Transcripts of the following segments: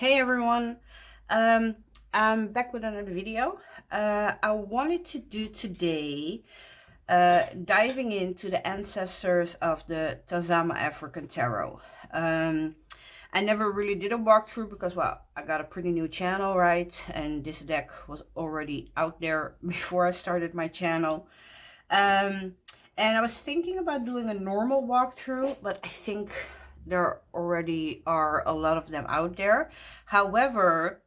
Hey everyone, um, I'm back with another video. I wanted to do today diving into the ancestors of the Tazama African Tarot. I never really did a walkthrough because, well, I got a pretty new channel, right? And this deck was already out there before I started my channel. And I was thinking about doing a normal walkthrough, but I think there already are a lot of them out there. However,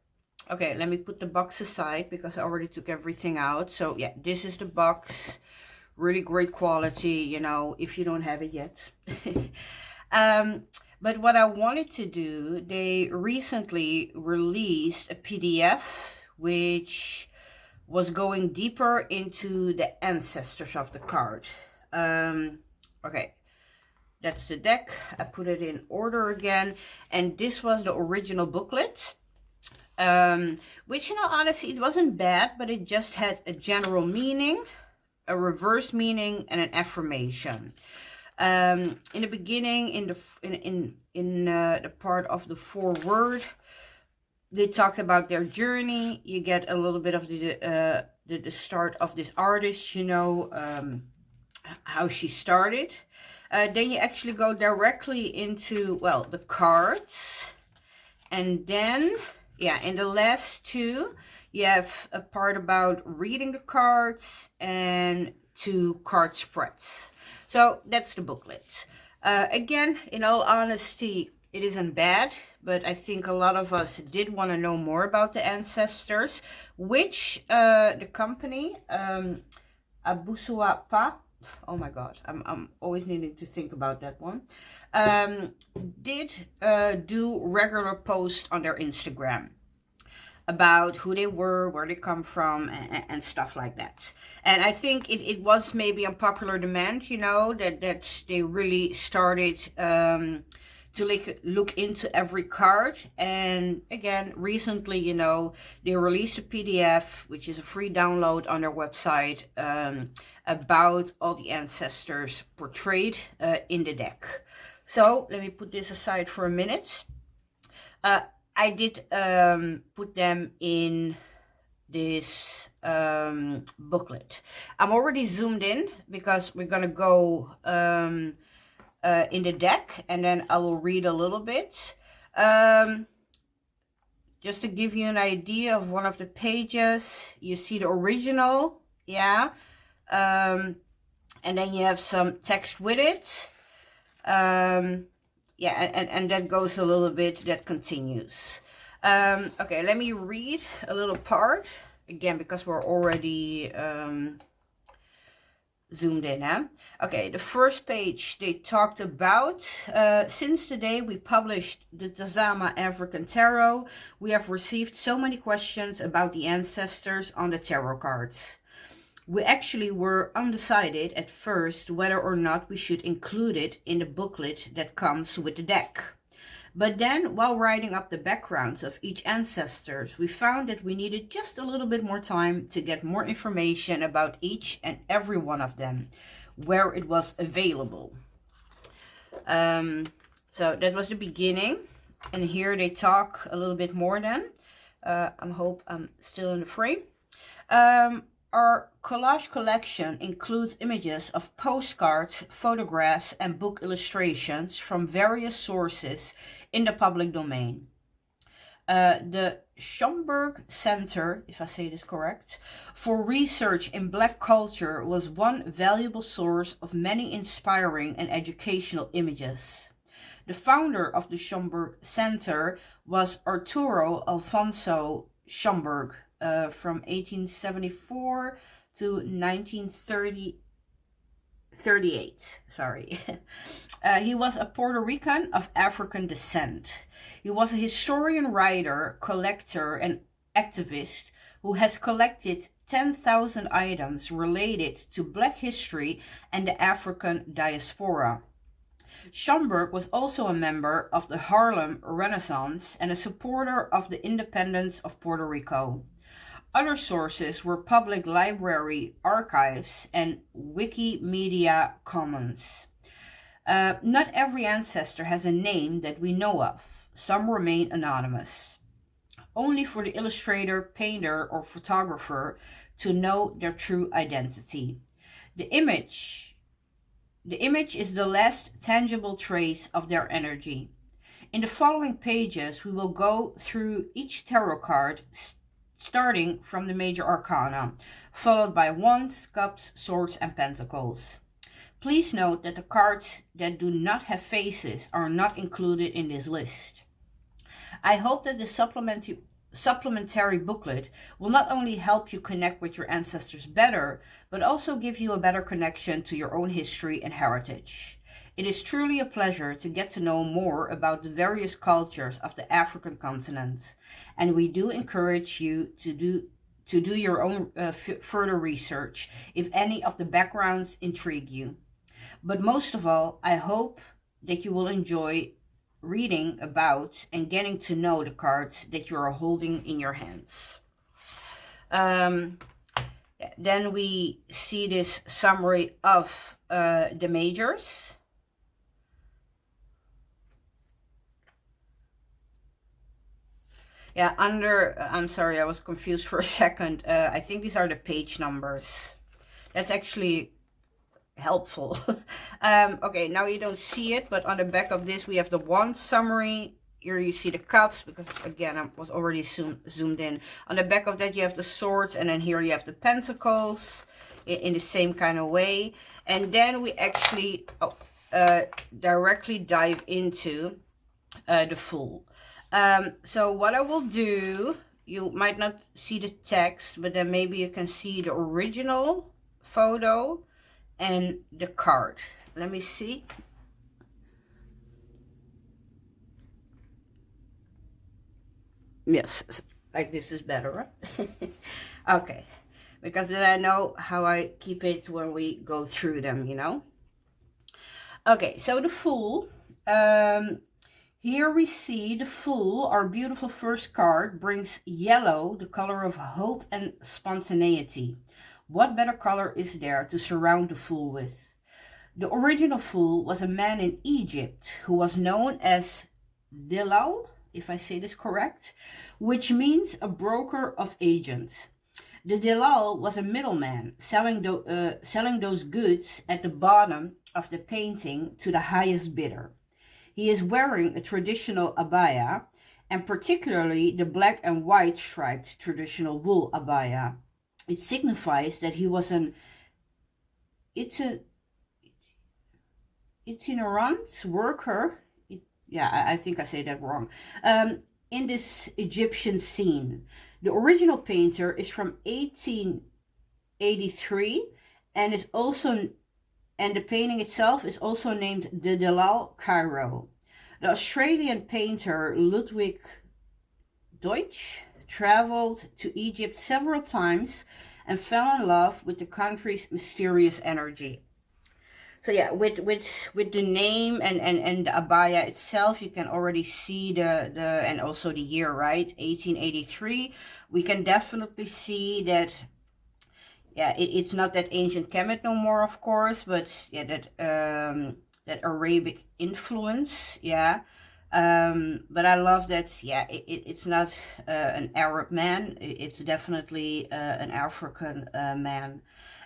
okay, let me put the box aside because I already took everything out. So yeah, this is the box. Really great quality, you know, if you don't have it yet. But what I wanted to do, they recently released a PDF which was going deeper into the ancestors of the card. Okay, that's the deck. I put it in order again, and this was the original booklet, which, in all honesty, it wasn't bad, but it just had a general meaning, a reverse meaning, and an affirmation. In the beginning, in the part of the foreword, they talked about their journey. You get a little bit of the start of this artist, you know, how she started. Then you actually go directly into, well, the cards. And then, yeah, in the last two, you have a part about reading the cards and 2 card spreads. So that's the booklet. Again, in all honesty, it isn't bad, but I think a lot of us did want to know more about the ancestors, which the company, Abusua, oh my god, I'm always needing to think about that one, did do regular posts on their Instagram about who they were, where they come from, and stuff like that. And I think it was maybe on popular demand, you know, that they really started to look into every card. And again, recently, you know, they released a PDF, which is a free download on their website, about all the ancestors portrayed in the deck. So let me put this aside for a minute. I did put them in this booklet. I'm already zoomed in because we're gonna go in the deck, and then I will read a little bit. Just to give you an idea of one of the pages, you see the original, yeah, and then you have some text with it. Yeah, and that goes a little bit, that continues. Okay, let me read a little part again because we're already zoomed in, huh? Okay, the first page they talked about, since the day we published the Tazama African Tarot, we have received so many questions about the ancestors on the tarot cards. We actually were undecided at first whether or not we should include it in the booklet that comes with the deck. But then, while writing up the backgrounds of each ancestor, we found that we needed just a little bit more time to get more information about each and every one of them, where it was available. So that was the beginning. And here they talk a little bit more then. I hope I'm still in the frame. Our collage collection includes images of postcards, photographs, and book illustrations from various sources in the public domain. The Schomburg Center, if I say this correct, for Research in Black Culture was one valuable source of many inspiring and educational images. The founder of the Schomburg Center was Arturo Alfonso Schomburg, from 1874 to 1938. Sorry. He was a Puerto Rican of African descent. He was a historian, writer, collector, and activist who has collected 10,000 items related to Black history and the African diaspora. Schomburg was also a member of the Harlem Renaissance and a supporter of the independence of Puerto Rico. Other sources were public library archives and Wikimedia Commons. Not every ancestor has a name that we know of. Some remain anonymous. only for the illustrator, painter, or photographer to know their true identity. The image is the last tangible trace of their energy. In the following pages, we will go through each tarot card, starting from the major arcana, followed by wands, cups, swords, and pentacles. Please note that the cards that do not have faces are not included in this list. I hope that the supplementary booklet will not only help you connect with your ancestors better, but also give you a better connection to your own history and heritage. It is truly a pleasure to get to know more about the various cultures of the African continent, and we do encourage you to do your own further research if any of the backgrounds intrigue you. But most of all, I hope that you will enjoy reading about and getting to know the cards that you are holding in your hands. Then we see this summary of the majors. Yeah, I'm sorry, I was confused for a second. I think these are the page numbers. That's actually helpful. Okay, now you don't see it, but on the back of this we have the wand summary. Here you see the cups, because again I was already zoomed in. On the back of that you have the swords, and then here you have the pentacles in the same kind of way. And then we actually directly dive into the Fool. So what I will do, you might not see the text, but then maybe you can see the original photo and the card. Let me see. Yes, like this is better, right? Okay, because then I know how I keep it when we go through them, you know. Okay, so the Fool. Here we see the Fool, our beautiful first card, brings yellow, the color of hope and spontaneity. What better color is there to surround the Fool with? The original Fool was a man in Egypt who was known as Delal, if I say this correct, which means a broker of agents. The Delal was a middleman, selling those goods at the bottom of the painting to the highest bidder. He is wearing a traditional abaya, and particularly the black and white striped traditional wool abaya. It signifies that he was an itinerant worker. I think I say that wrong. In this Egyptian scene. The original painter is from 1883 and the painting itself is also named the Delal Cairo. The Australian painter Ludwig Deutsch traveled to Egypt several times and fell in love with the country's mysterious energy. So yeah, with the name and the abaya itself, you can already see the and also the year, right? 1883. We can definitely see that. Yeah, it's not that ancient Kemet no more, of course, but yeah, that Arabic influence, yeah. But I love that, yeah, it's not an Arab man, it's definitely an African man.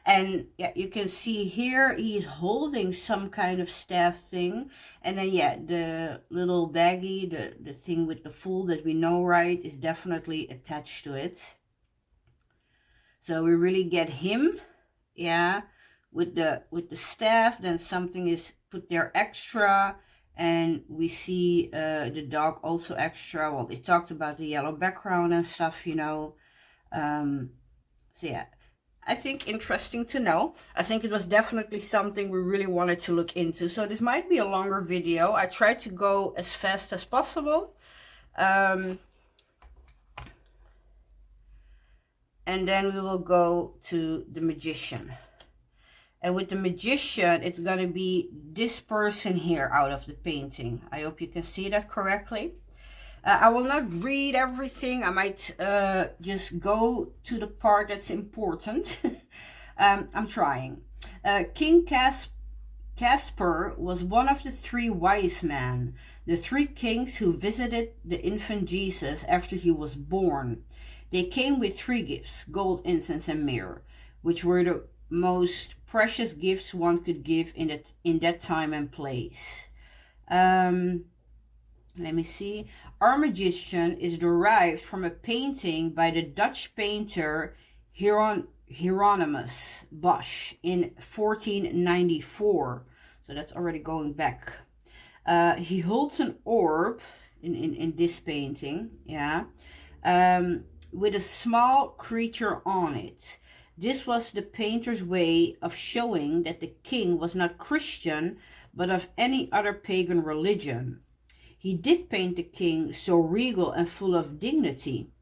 And yeah, you can see here he's holding some kind of staff thing, and then yeah, the little baggie, the thing with the Fool that we know, right, is definitely attached to it. So we really get him, yeah, with the staff. Then something is put there extra, and we see the dog also extra. Well, they talked about the yellow background and stuff, you know. So yeah, I think interesting to know. I think it was definitely something we really wanted to look into. So this might be a longer video. I tried to go as fast as possible. And then we will go to the Magician. And with the Magician, it's going to be this person here out of the painting. I hope you can see that correctly. I will not read everything. I might just go to the part that's important. I'm trying. King Caspar was one of the three wise men, the three kings who visited the infant Jesus after he was born. They came with three gifts, gold, incense, and myrrh, which were the most precious gifts one could give in that time and place. Let me see. Our magician is derived from a painting by the Dutch painter Hieronymus Bosch in 1494. So that's already going back. He holds an orb in this painting, yeah, with a small creature on it. This was the painter's way of showing that the king was not Christian, but of any other pagan religion. He did paint the king so regal and full of dignity.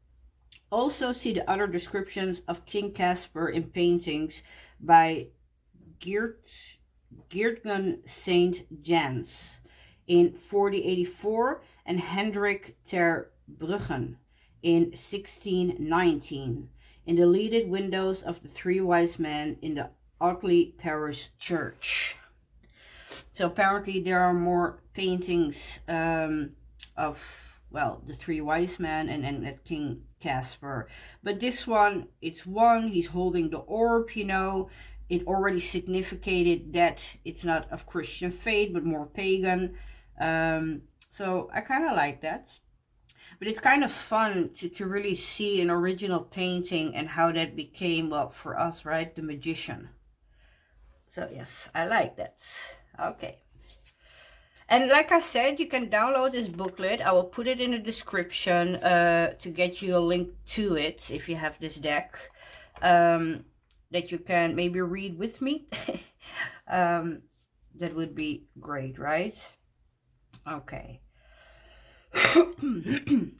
Also see the other descriptions of King Caspar in paintings by Geertgen St. Jans in 1484 and Hendrik ter Bruggen in 1619 in the leaded windows of the three wise men in the Otley Parish Church. So apparently there are more paintings of, well, the three wise men and King Caspar. But this one, it's one, he's holding the orb, you know. It already significated that it's not of Christian faith, but more pagan. So I kind of like that. But it's kind of fun to really see an original painting and how that became, well, for us, right, the magician. So yes, I like that. Okay. And like I said, you can download this booklet. I will put it in the description to get you a link to it if you have this deck. That you can maybe read with me. That would be great, right? Okay.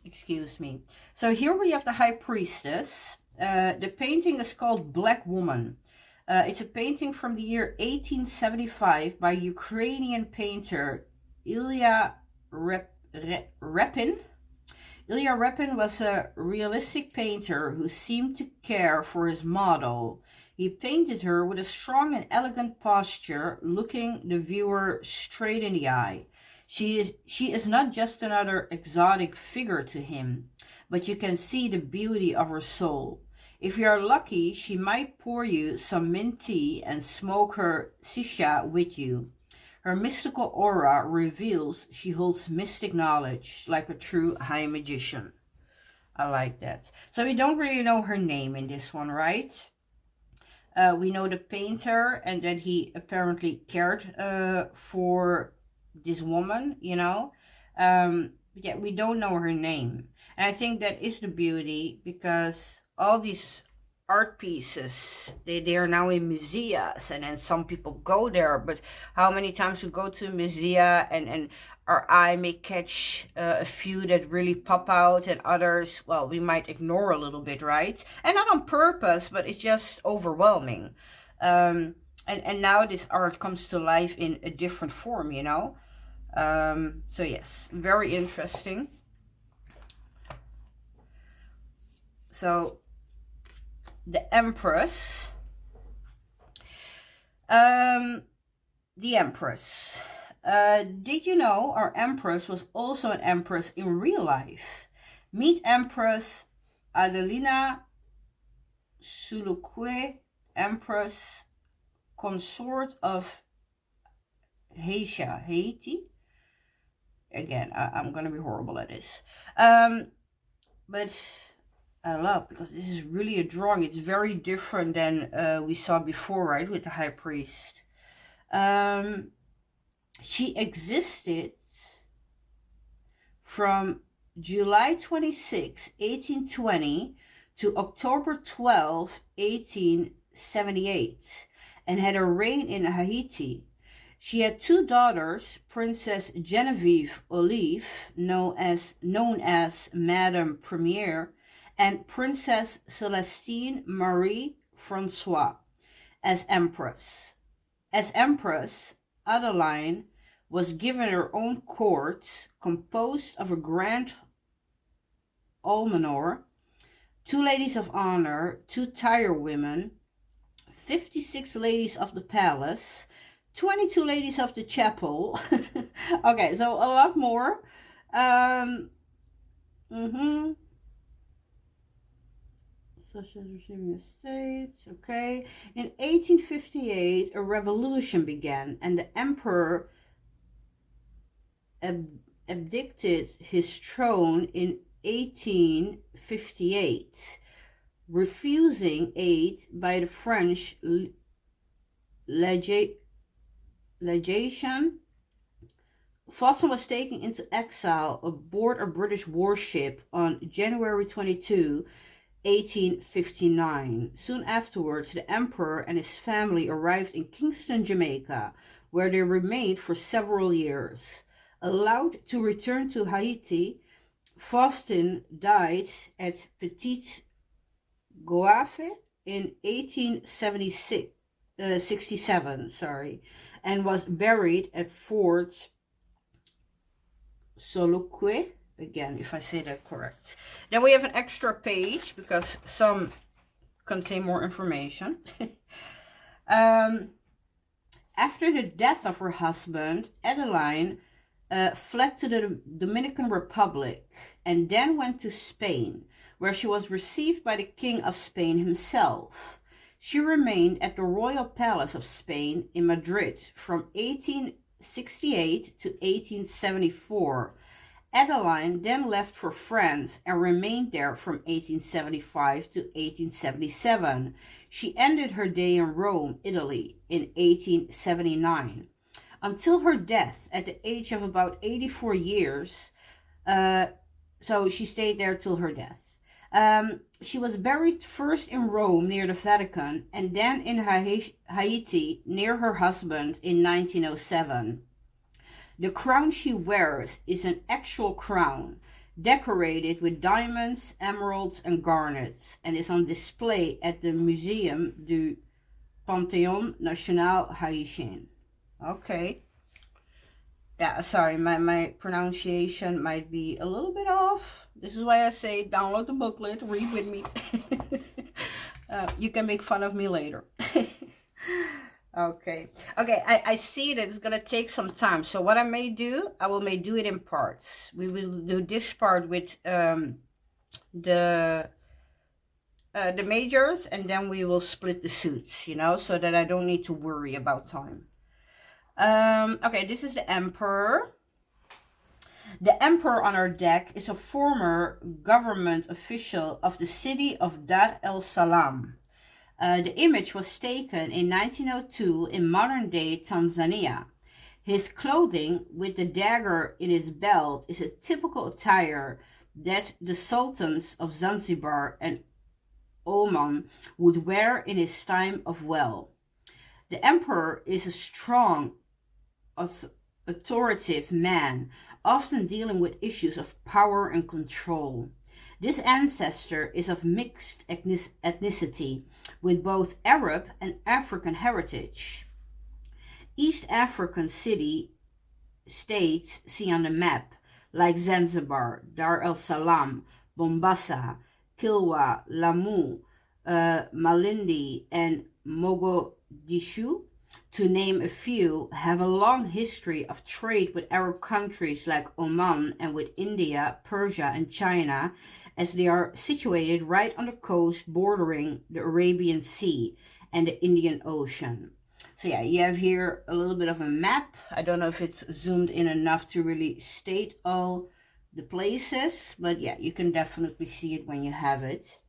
Excuse me. So here we have the High Priestess. The painting is called Black Woman. It's a painting from the year 1875 by Ukrainian painter Ilya Repin. Ilya Repin was a realistic painter who seemed to care for his model. He painted her with a strong and elegant posture, looking the viewer straight in the eye. She is not just another exotic figure to him, but you can see the beauty of her soul. If you are lucky, she might pour you some mint tea and smoke her shisha with you. Her mystical aura reveals she holds mystic knowledge, like a true high magician. I like that. So we don't really know her name in this one, right? We know the painter and that he apparently cared for this woman, you know. Yeah, we don't know her name. And I think that is the beauty, because all these art pieces, they are now in museums, and then some people go there, but how many times we go to a museum and our eye may catch a few that really pop out, and others, well, we might ignore a little bit, right? And not on purpose, but it's just overwhelming. And now this art comes to life in a different form, you know. So yes, very interesting. So the Empress. The Empress. Did you know our Empress was also an Empress in real life? Meet Empress Adelina Sulukwe, Empress consort of Haiti. Again, I'm gonna be horrible at this. But I love, because this is really a drawing. It's very different than we saw before, right, with the High Priest. She existed from July 26, 1820 to October 12, 1878, and had a reign in Haiti. She had two daughters, Princess Genevieve Olive, known as Madame Premiere, and Princess Celestine Marie Francois as Empress. As Empress, Adeline was given her own court, composed of a grand almoner, 2 ladies of honor, 2 tire women, 56 ladies of the palace, 22 ladies of the chapel. Okay, so a lot more. Such as receiving estates. Okay. In 1858, a revolution began, and the emperor abdicated his throne in 1858, refusing aid by the French legation. Foster was taken into exile aboard a British warship on January 22, 1859. Soon afterwards, the emperor and his family arrived in Kingston, Jamaica, where they remained for several years. Allowed to return to Haiti, Faustin died at Petit Goâve in 1867, and was buried at Fort Soloque, again, if I say that correct. Then we have an extra page, because some contain more information. After the death of her husband, Adeline fled to the Dominican Republic and then went to Spain, where she was received by the King of Spain himself. She remained at the Royal Palace of Spain in Madrid from 1868 to 1874. Adeline then left for France and remained there from 1875 to 1877. She ended her day in Rome, Italy in 1879. Until her death at the age of about 84 years, so she stayed there till her death. She was buried first in Rome near the Vatican and then in Haiti near her husband in 1907. The crown she wears is an actual crown, decorated with diamonds, emeralds, and garnets, and is on display at the Muséum du Panthéon National Haïtien. Okay. Yeah, sorry, my pronunciation might be a little bit off. This is why I say download the booklet, read with me. You can make fun of me later. Okay, I see that it's gonna take some time. So what I may do it in parts. We will do this part with the majors, and then we will split the suits, you know, so that I don't need to worry about time. Okay, this is the emperor. The emperor on our deck is a former government official of the city of Dar el Salam. The image was taken in 1902 in modern-day Tanzania. His clothing, with the dagger in his belt, is a typical attire that the sultans of Zanzibar and Oman would wear in his time of wealth. The emperor is a strong, authoritative man, often dealing with issues of power and control. This ancestor is of mixed ethnicity, with both Arab and African heritage. East African states see on the map, like Zanzibar, Dar el Salam, Mombasa, Kilwa, Lamu, Malindi, and Mogadishu, to name a few, have a long history of trade with Arab countries like Oman and with India, Persia, and China, as they are situated right on the coast bordering the Arabian Sea and the Indian Ocean. So yeah, you have here a little bit of a map. I don't know if it's zoomed in enough to really state all the places, but yeah, you can definitely see it when you have it.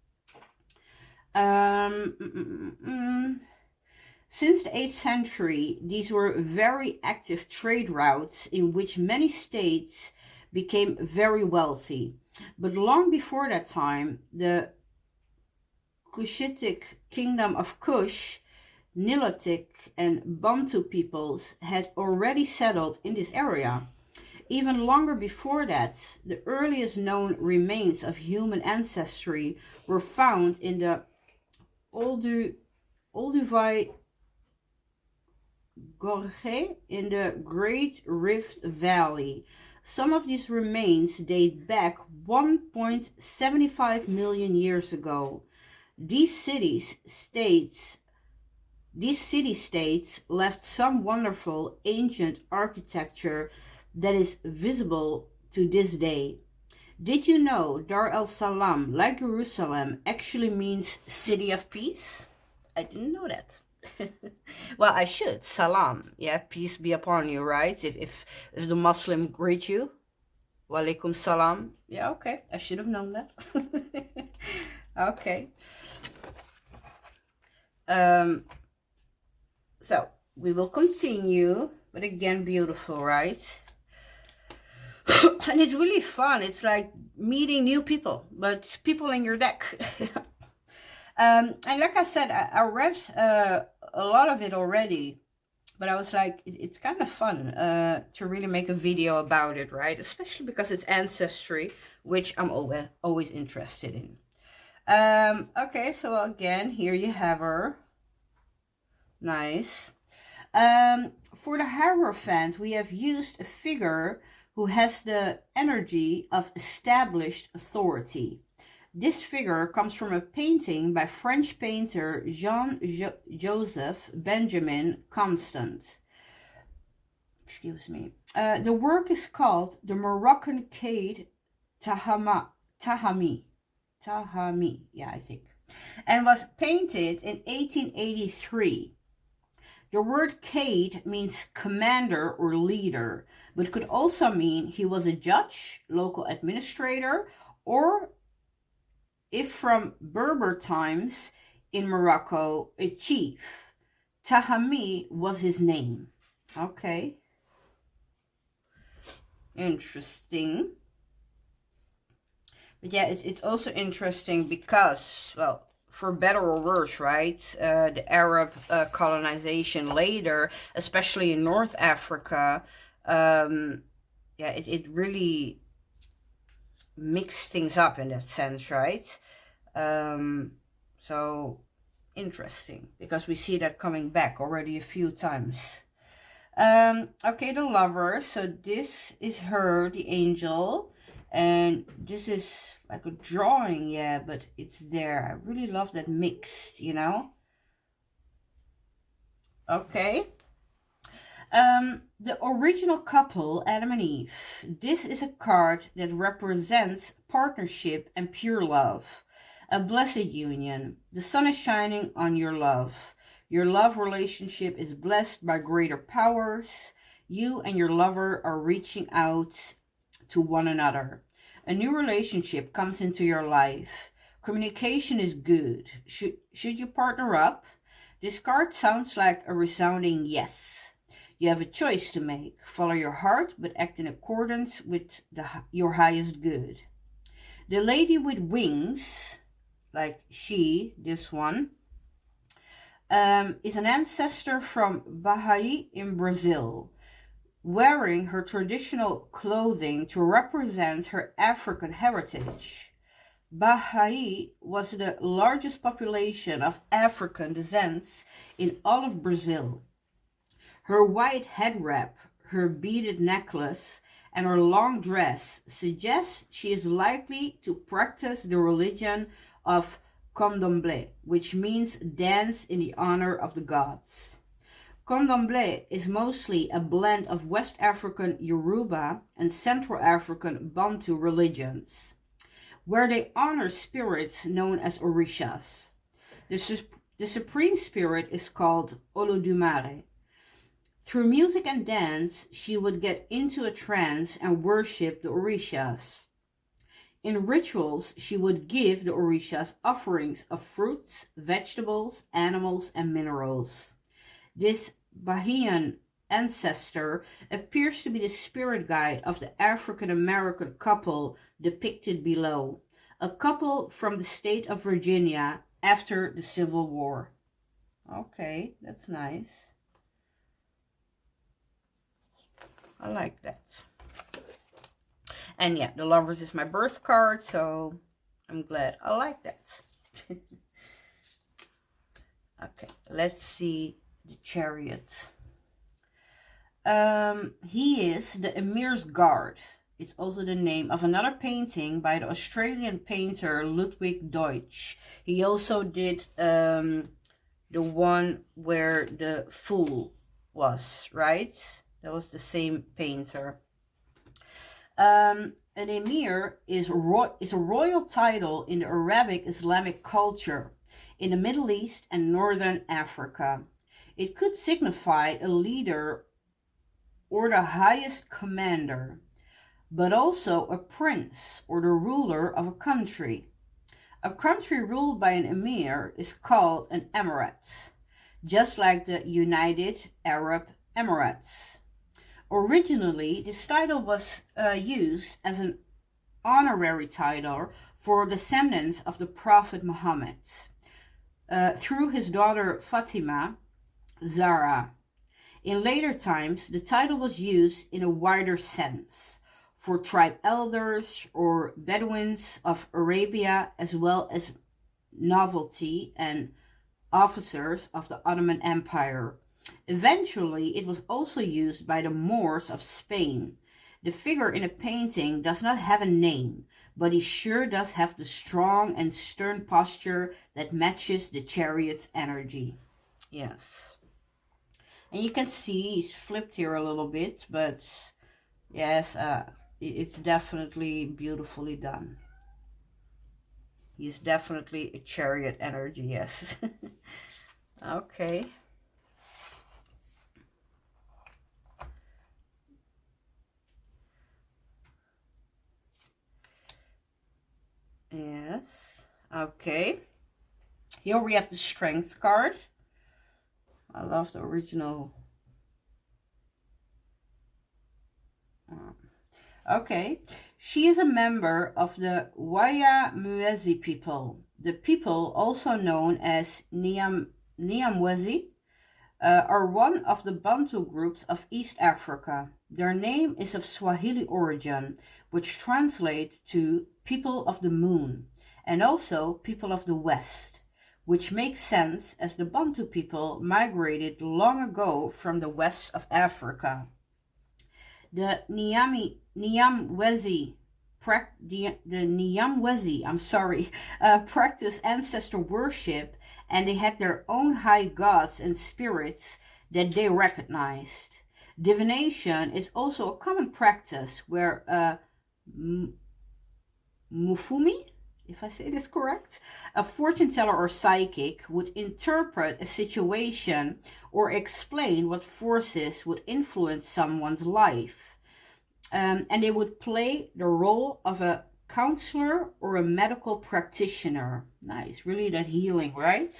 Since the 8th century, these were very active trade routes in which many states became very wealthy. But long before that time, the Cushitic kingdom of Kush, Nilotic, and Bantu peoples had already settled in this area. Even longer before that, the earliest known remains of human ancestry were found in the Olduvai Gorge in the Great Rift Valley. Some of these remains date back 1.75 million years ago. These cities, states, These city-states left some wonderful ancient architecture that is visible to this day. Did you know Dar el Salam, like Jerusalem, actually means city of peace? I didn't know that. Well, I should. Salam. Yeah, peace be upon you, right? If the Muslim greet you, walaikum salam. Yeah, okay. I should have known that. Okay. So we will continue, but again, beautiful, right? And it's really fun. It's like meeting new people, but people in your deck. And like I said, I read a lot of it already, but I was like, it's kind of fun to really make a video about it, right? Especially because it's ancestry, which I'm always interested in. Okay, so again, here you have her. Nice. For the Hierophant, we have used a figure who has the energy of established authority. This figure comes from a painting by French painter Jean-Joseph Benjamin Constant. Excuse me. The work is called the Moroccan Cade Tahami, yeah, I think, and was painted in 1883. The word Cade means commander or leader, but could also mean he was a judge, local administrator, or, if from Berber times in Morocco, a chief. Tahami was his name. Okay. Interesting. But yeah, it's also interesting because, well, for better or worse, right? The Arab colonization later, especially in North Africa, yeah, it really mixed things up in that sense, right? So interesting, because we see that coming back already a few times. Okay, the Lover. So this is her, the angel. And this is like a drawing, yeah, but it's there. I really love that mix, you know. Okay. The original couple, Adam and Eve. This is a card that represents partnership and pure love. A blessed union. The sun is shining on your love. Your love relationship is blessed by greater powers. You and your lover are reaching out to one another. A new relationship comes into your life. Communication is good. Should you partner up? This card sounds like a resounding yes. You have a choice to make. Follow your heart, but act in accordance with your highest good. The lady with wings, like she, this one, is an ancestor from Bahia in Brazil, wearing her traditional clothing to represent her African heritage. Bahia was the largest population of African descent in all of Brazil. Her white head wrap, her beaded necklace, and her long dress suggest she is likely to practice the religion of Candomblé, which means dance in the honor of the gods. Candomblé is mostly a blend of West African Yoruba and Central African Bantu religions, where they honor spirits known as Orishas. The supreme spirit is called Olodumare. Through music and dance, she would get into a trance and worship the Orishas. In rituals, she would give the Orishas offerings of fruits, vegetables, animals, and minerals. This Bahian ancestor appears to be the spirit guide of the African-American couple depicted below, a couple from the state of Virginia after the Civil War. Okay, that's nice. I like that. And yeah, the Lovers is my birth card, so I'm glad. I like that. Okay, let's see the Chariot. He is the Emir's Guard. It's also the name of another painting by the Australian painter Ludwig Deutsch. He also did the one where the fool was, right? That was the same painter. An emir is a royal title in the Arabic Islamic culture in the Middle East and Northern Africa. It could signify a leader or the highest commander, but also a prince or the ruler of a country. A country ruled by an emir is called an emirate, just like the United Arab Emirates. Originally, this title was used as an honorary title for descendants of the Prophet Muhammad through his daughter Fatima Zahra. In later times, the title was used in a wider sense for tribe elders or Bedouins of Arabia, as well as nobility and officers of the Ottoman Empire. Eventually, it was also used by the Moors of Spain. The figure in a painting does not have a name, but he sure does have the strong and stern posture that matches the chariot's energy. Yes. And you can see he's flipped here a little bit, but yes, it's definitely beautifully done. He's definitely a chariot energy, yes. Okay. Yes. Okay. Here we have the strength card. I love the original. Okay. She is a member of the Wanyamwezi people. The people, also known as Nyamwezi, are one of the Bantu groups of East Africa. Their name is of Swahili origin, which translates to people of the moon, and also people of the west, which makes sense as the Bantu people migrated long ago from the west of Africa. The Nyamwezi practice ancestor worship, and they had their own high gods and spirits that they recognized. Divination is also a common practice where Mufumi, if I say this correct, a fortune teller or psychic would interpret a situation or explain what forces would influence someone's life. And they would play the role of a counselor or a medical practitioner. Nice, really that healing, right?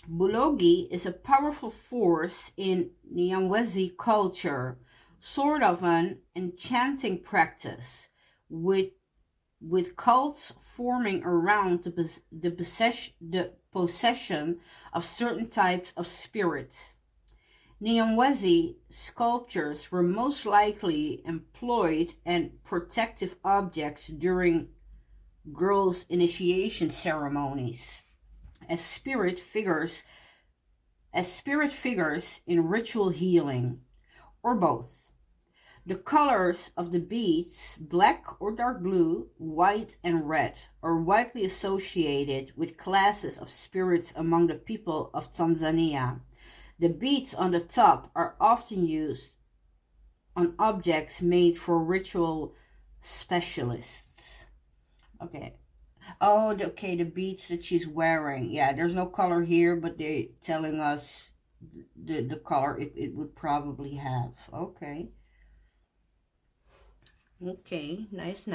Bulogi is a powerful force in Nyamwezi culture, sort of an enchanting practice, with cults forming around the possession of certain types of spirits. Nyamwezi sculptures were most likely employed and protective objects during girls' initiation ceremonies, as spirit figures in ritual healing, or both. The colors of the beads, black or dark blue, white and red, are widely associated with classes of spirits among the people of Tanzania. The beads on the top are often used on objects made for ritual specialists. Okay. Oh, okay, the beads that she's wearing. Yeah, there's no color here, but they're telling us the color it would probably have. Okay. Okay, nice.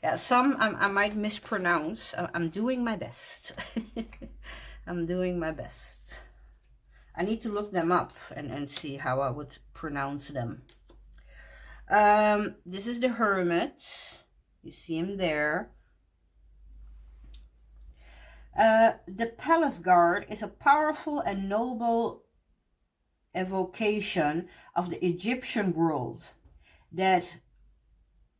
Yeah, some I might mispronounce. I'm doing my best. I'm doing my best. I need to look them up and see how I would pronounce them. This is the Hermit. You see him there. The Palace Guard is a powerful and noble evocation of the Egyptian world that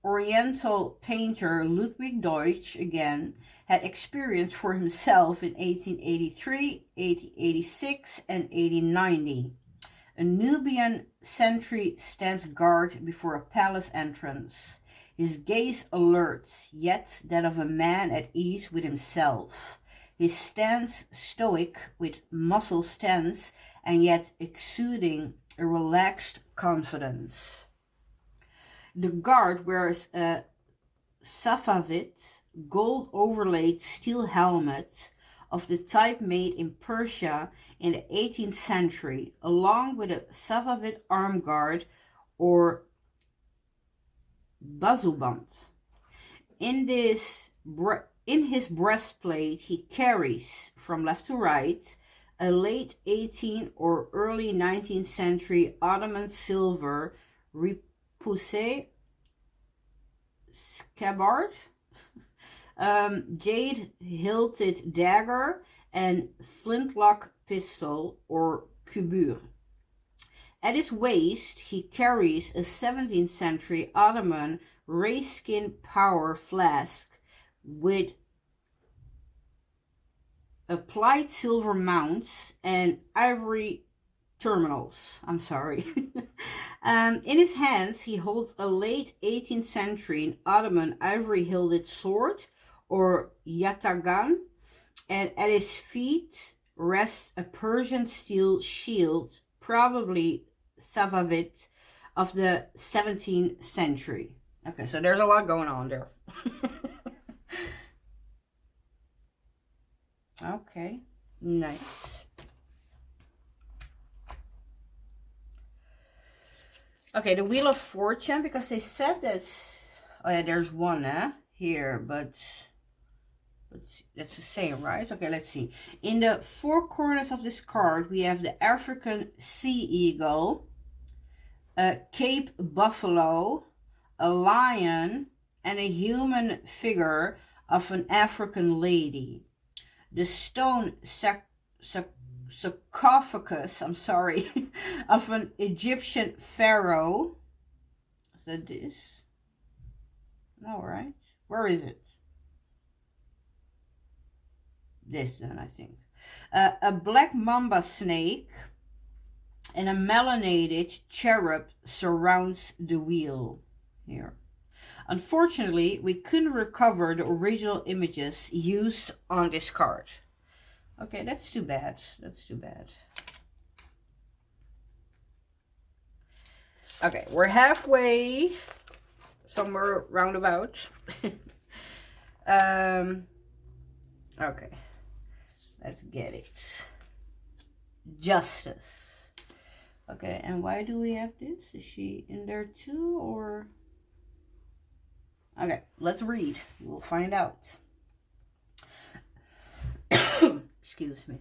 Oriental painter Ludwig Deutsch again had experienced for himself in 1883, 1886, and 1890. A Nubian sentry stands guard before a palace entrance, his gaze alert, yet that of a man at ease with himself. his stance stoic with muscle stance and yet exuding a relaxed confidence. The guard wears a Safavid gold overlaid steel helmet of the type made in Persia in the 18th century, along with a Safavid arm guard or bazuband. In his breastplate he carries, from left to right, a late 18th or early 19th century Ottoman silver repoussé scabbard, jade-hilted dagger, and flintlock pistol or kubur. At his waist he carries a 17th century Ottoman rayskin powder flask with applied silver mounts and ivory terminals. In his hands he holds a late 18th century Ottoman ivory-hilted sword or yatagan, and at his feet rests a Persian steel shield, probably Safavid, of the 17th century. Okay, so there's a lot going on there. Okay, nice. Okay, the Wheel of Fortune, because they said that, oh yeah, there's one here, but that's the same, right? Okay, let's see. In the four corners of this card, we have the African sea eagle, a Cape buffalo, a lion, and a human figure of an African lady. The stone sarcophagus, of an Egyptian pharaoh. Is that this? No, right? Where is it? This then, I think. A black mamba snake and a melanated cherub surrounds the wheel here. Unfortunately, we couldn't recover the original images used on this card. Okay, that's too bad. That's too bad. Okay, we're halfway, somewhere roundabout. Okay, let's get it. Justice. Okay, and why do we have this? Is she in there too, or? Okay, let's read. We'll find out. Excuse me.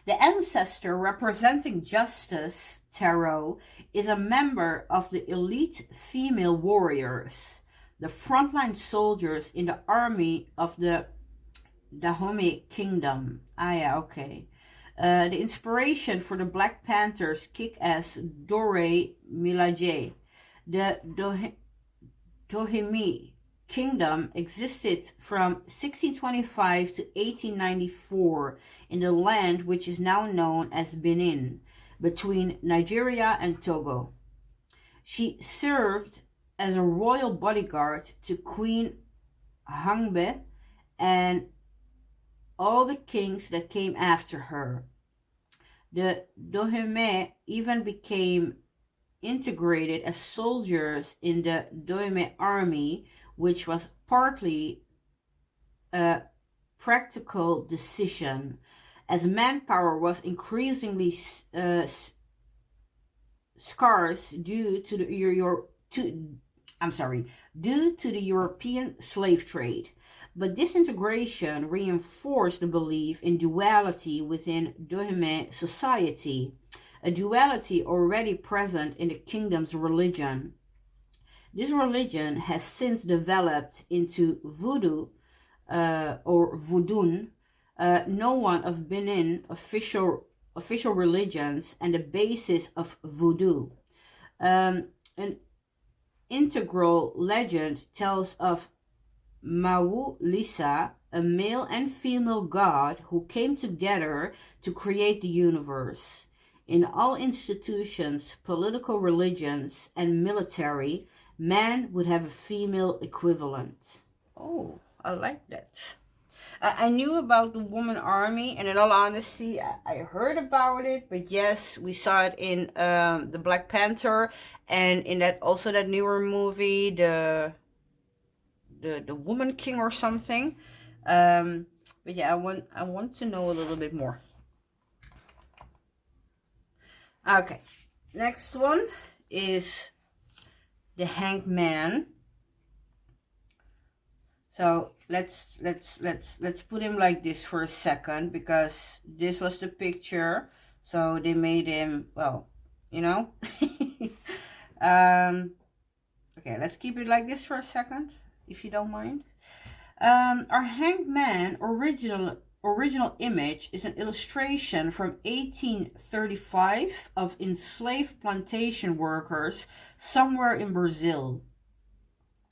The ancestor representing Justice Tarot is a member of the elite female warriors, the frontline soldiers in the army of the Dahomey Kingdom. Ah yeah, okay. The inspiration for the Black Panther's kick-ass Dore Milaje. The Dahomey Kingdom existed from 1625 to 1894 in the land which is now known as Benin, between Nigeria and Togo. She served as a royal bodyguard to Queen Hangbe and all the kings that came after her. The Dahomey even became integrated as soldiers in the Dahomey army, which was partly a practical decision, as manpower was increasingly scarce due to the European slave trade. But this integration reinforced the belief in duality within Dahomey society, a duality already present in the kingdom's religion. This religion has since developed into voodoo or voodoo, one of Benin official religions and the basis of voodoo. An integral legend tells of Mawu Lisa, a male and female god who came together to create the universe. In all institutions, political religions, and military, man would have a female equivalent. Oh, I like that. I knew about the Woman Army, and in all honesty, I heard about it. But yes, we saw it in the Black Panther, and in that newer movie, the Woman King or something. But yeah, I want to know a little bit more. Okay, next one is the Hanged Man. So let's put him like this for a second, because this was the picture. So they made him, well, you know. Okay, let's keep it like this for a second, if you don't mind. Our Hanged Man original image is an illustration from 1835 of enslaved plantation workers somewhere in Brazil.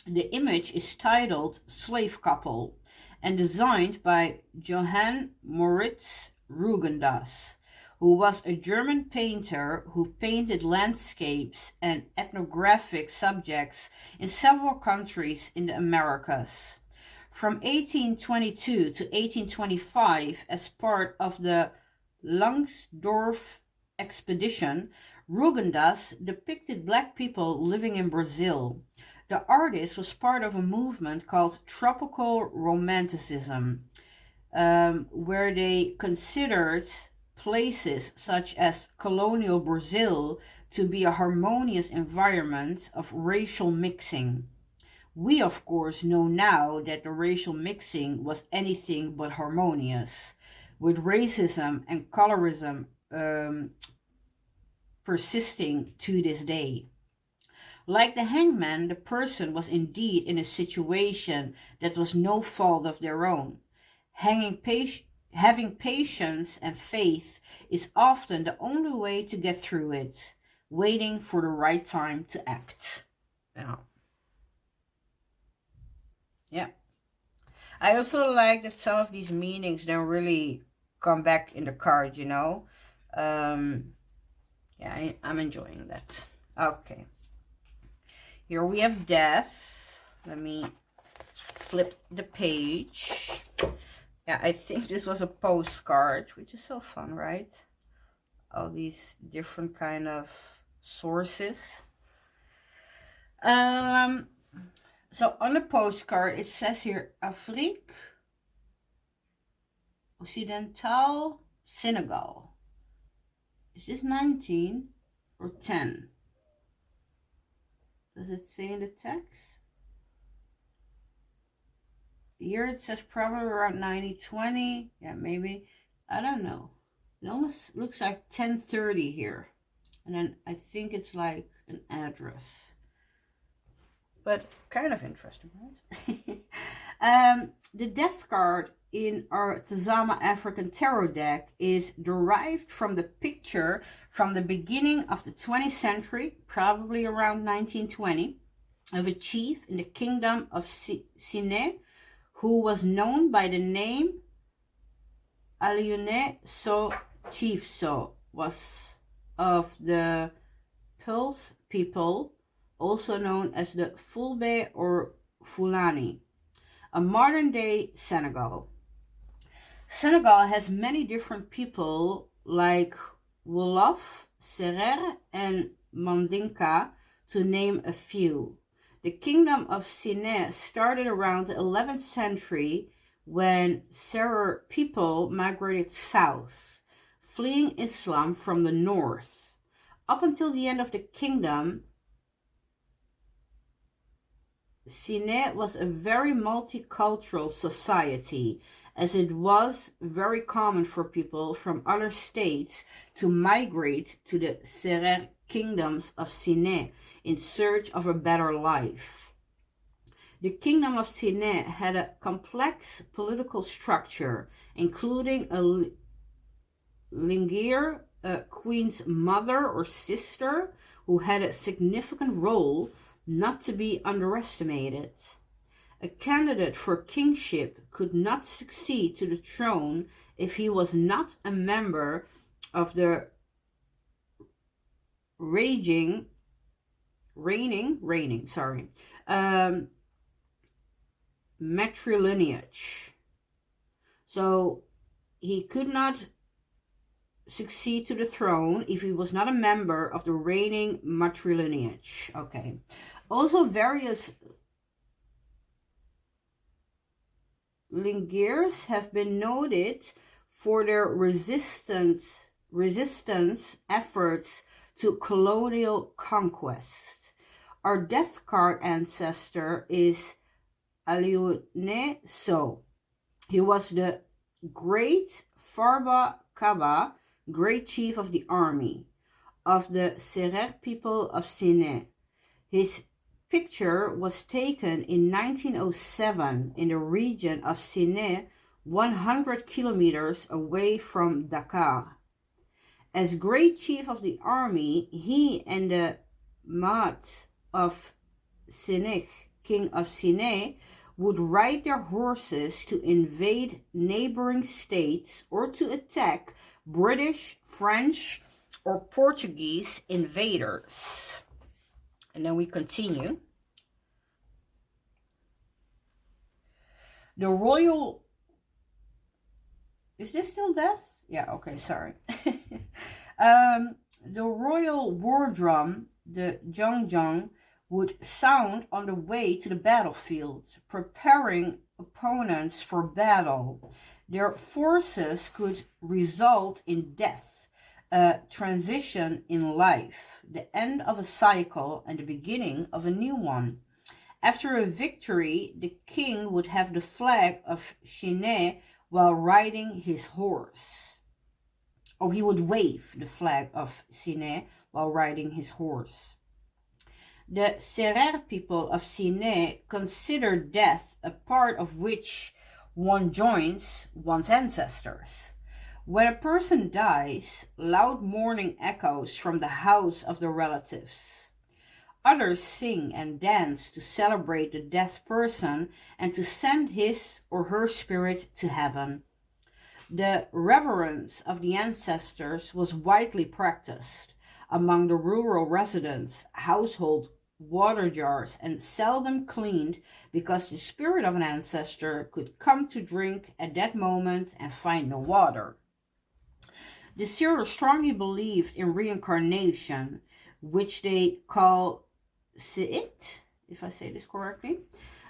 The image is titled Slave Couple and designed by Johann Moritz Rugendas, who was a German painter who painted landscapes and ethnographic subjects in several countries in the Americas. From 1822 to 1825, as part of the Langsdorff expedition, Rugendas depicted black people living in Brazil. The artist was part of a movement called Tropical Romanticism, where they considered places such as colonial Brazil to be a harmonious environment of racial mixing. We, of course, know now that the racial mixing was anything but harmonious, with racism and colorism persisting to this day. Like the hangman, the person was indeed in a situation that was no fault of their own. Having patience and faith is often the only way to get through it, waiting for the right time to act. Yeah. I also like that some of these meanings don't really come back in the card, you know. Yeah, I'm enjoying that. Okay. Here we have death. Let me flip the page. Yeah, I think this was a postcard, which is so fun, right? All these different kind of sources. So on the postcard, it says here, Afrique Occidentale, Senegal. Is this 19 or 10? Does it say in the text? Here it says probably around 90-20. Yeah, maybe. I don't know. It almost looks like 1030 here. And then I think it's like an address. But kind of interesting, right? The death card in our Tazama African Tarot deck is derived from the picture from the beginning of the 20th century, probably around 1920, of a chief in the kingdom of Sine, who was known by the name Aliune So Chief So, was of the Pulse people, also known as the Fulbe or Fulani, a modern-day Senegal. Senegal has many different people like Wolof, Serer, and Mandinka, to name a few. The kingdom of Sine started around the 11th century when Serer people migrated south, fleeing Islam from the north. Up until the end of the kingdom, Sine was a very multicultural society, as it was very common for people from other states to migrate to the Serer kingdoms of Sine in search of a better life. The kingdom of Sine had a complex political structure, including a Lingier, a queen's mother or sister, who had a significant role not to be underestimated. A candidate for kingship could not succeed to the throne if he was not a member of the reigning matrilineage. So he could not succeed to the throne if he was not a member of the reigning matrilineage. Okay. Also, various Lingeers have been noted for their resistance efforts to colonial conquest. Our death card ancestor is Aliune So. He was the great Farba Kaba, great chief of the army of the Serer people of Sine. His picture was taken in 1907 in the region of Sine, 100 kilometers away from Dakar. As great chief of the army, he and the Mat of Sinek, king of Sine, would ride their horses to invade neighboring states or to attack British, French, or Portuguese invaders. And then we continue. The royal... Is this still death? Yeah, okay, sorry. The royal war drum, the Jongjong, would sound on the way to the battlefield, preparing opponents for battle. Their forces could result in death, a transition in life, the end of a cycle and the beginning of a new one. After a victory, the king would have the flag of Chine while riding his horse. Or he would wave the flag of Sine while riding his horse. The Serer people of Sine consider death a part of which one joins one's ancestors. When a person dies, loud mourning echoes from the house of the relatives. Others sing and dance to celebrate the dead person and to send his or her spirit to heaven. The reverence of the ancestors was widely practiced among the rural residents. Household water jars and seldom cleaned because the spirit of an ancestor could come to drink at that moment and find no water. The Serer strongly believed in reincarnation, which they call Se'it, if I say this correctly.